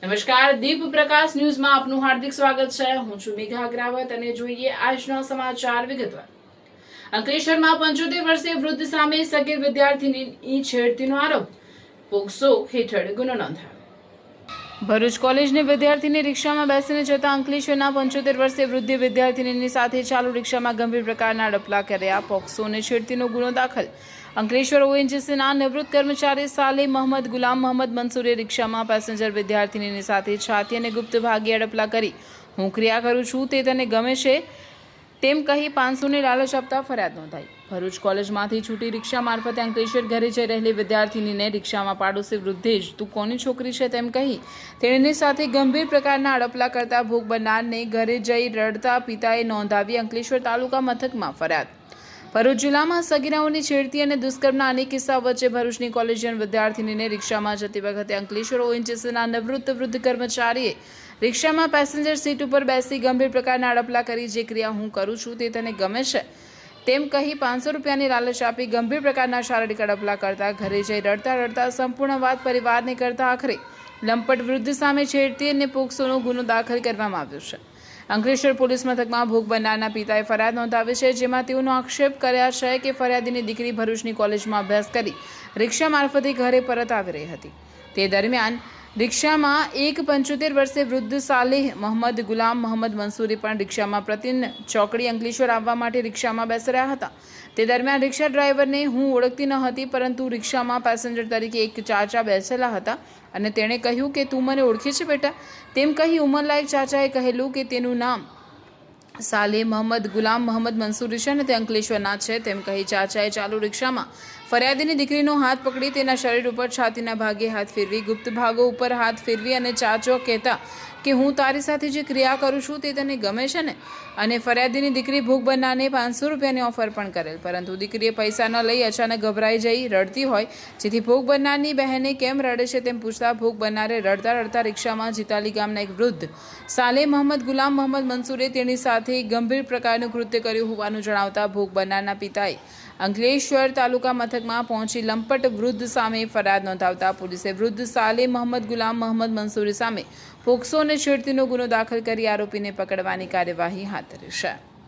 નમસ્કાર, દીપ પ્રકાશ ન્યૂઝમાં આપનું હાર્દિક સ્વાગત છે। હું છું મેઘા અગ્રાવત અને જોઈએ આજના સમાચાર વિગતવાર। અંકલેશ્વરમાં 75 વર્ષીય વૃદ્ધ સામે સગીર વિદ્યાર્થીની છેડતીનો આરોપ, પોક્સો હેઠળ ગુનો નોંધાયો। ભરૂચ કોલેજની વિદ્યાર્થીની રિક્ષામાં બેસીને જતા અંકલેશ્વરના 75 વર્ષીય વૃદ્ધ વિદ્યાર્થીની સાથે ચાલુ રિક્ષામાં ગંભીર પ્રકારના ડપલા કર્યા, પોક્સો અને છેડતીનો ગુનો દાખલ। અંકલેશ્વર ઓએનજીસીના નિવૃત્ત કર્મચારી સાલે મોહમ્મદ ગુલામ મોહમ્મદ મંસૂરે રિક્ષામાં પેસેન્જર વિદ્યાર્થીની સાથે છાતી અને ગુપ્ત ભાગે અડપલા કરી હું ક્રિયા કરું છું તે તને ગમે છે તેમ કહી 500ની લાલચ આપતા ફરિયાદ નોંધાઈ। ભરૂચ કોલેજમાંથી છૂટી રિક્ષા મારફતે અંકલેશ્વર ઘરે જઈ રહેલી વિદ્યાર્થીનીને રિક્ષામાં પાડોશી વૃદ્ધે જ તું કોની છોકરી છે તેમ કહી તેણીની સાથે ગંભીર પ્રકારના અડપલા કરતા ભોગ બનનારને ઘરે જઈ રડતા પિતાએ નોંધાવી અંકલેશ્વર તાલુકા મથકમાં ફરિયાદ। ભરૂચ જિલ્લામાં સગીરાઓની છેડતી અને દુષ્કર્મના અનેક કિસ્સા વચ્ચે ભરૂચની કોલેજિયન વિદ્યાર્થીનીને રિક્ષામાં જતી વખતે અંકલેશ્વર ઓએનજીસીના નિવૃત્ત વૃદ્ધ કર્મચારીએ રિક્ષામાં પેસેન્જર સીટ ઉપર બેસી ગંભીર પ્રકારના અડપલા કરી જે ક્રિયા હું કરું છું તે તને ગમે છે તેમ કહી 500 રૂપિયાની લાલચ આપી ગંભીર પ્રકારના શારીરિક અડપલા કરતા ઘરે જઈ રડતા સંપૂર્ણ વાત પરિવારને કરતા આખરે લંપટ વૃદ્ધ સામે છેડતી અને પોક્સોનો ગુનો દાખલ કરવામાં આવ્યો છે। અંકલેશ્વર પોલીસ મથકમાં ભોગ બનનારના પિતાએ ફરિયાદ નોંધાવી છે, જેમાં તેઓનો આક્ષેપ કર્યા છે કે ફરિયાદીની દીકરી ભરૂચની કોલેજમાં અભ્યાસ કરી રિક્ષા મારફતે ઘરે પરત આવી રહી હતી। તે દરમિયાન રિક્ષામાં એક 75 વર્ષીય વૃદ્ધ સાલેહ મોહમ્મદ ગુલામ મોહમ્મદ મંસૂરી પણ રિક્ષામાં પ્રતિન ચોકડી અંકલેશ્વર આવવા માટે રિક્ષામાં બેસી રહ્યા હતા। તે દરમિયાન રિક્ષા ડ્રાઈવરને હું ઓળખતી ન હતી, પરંતુ રિક્ષામાં પેસેન્જર તરીકે એક ચાચા બેસેલા હતા અને તેણે કહ્યું કે તું મને ઓળખે છે બેટા તેમ કહી ઉંમરલાયક ચાચાએ કહેલું કે તેનું નામ સાલે મોહમ્મદ ગુલામ મોહમ્મદ મંસૂરી છે અને તે અંકલેશ્વરના છે તેમ કહી ચાચાએ ચાલુ રિક્ષામાં ફરિયાદીની દીકરીનો હાથ પકડી તેના શરીર ઉપર છાતીના ભાગે હાથ ફેરવી ગુપ્ત ભાગો ઉપર હાથ ફેરવી અને ચાચો કહેતા કે હું તારી સાથે જે ક્રિયા કરું છું તે તને ગમે છે ને, અને ફરિયાદીની દીકરી ભોગ બનનારને 500 રૂપિયાની ઓફર પણ કરેલ, પરંતુ દીકરીએ પૈસા ન લઈ અચાનક ગભરાઈ જઈ રડતી હોય, જેથી ભોગ બનનારની બહેને કેમ રડે છે તેમ પૂછતા ભોગ બનનારે રડતા રિક્ષામાં જીતાલી ગામના એક વૃદ્ધ સાલે મોહમ્મદ ગુલામ મોહમ્મદ મંસૂરે તેની સાથે ગંભીર પ્રકારનું કૃત્ય કર્યું હોવાનું જણાવતા ભોગ બનનારના પિતાએ અંકલેશ્વર તાલુકા મથકમાં પહોંચી લંપટ વૃદ્ધ સામે ફરિયાદ નોંધાવતા પોલીસે વૃદ્ધ સાલે મોહમ્મદ ગુલામ મોહમ્મદ મંસૂરી સામે પોક્સો અને છેડતીનો ગુનો દાખલ કરી આરોપીને પકડવાની કાર્યવાહી હાથ ધરી છે।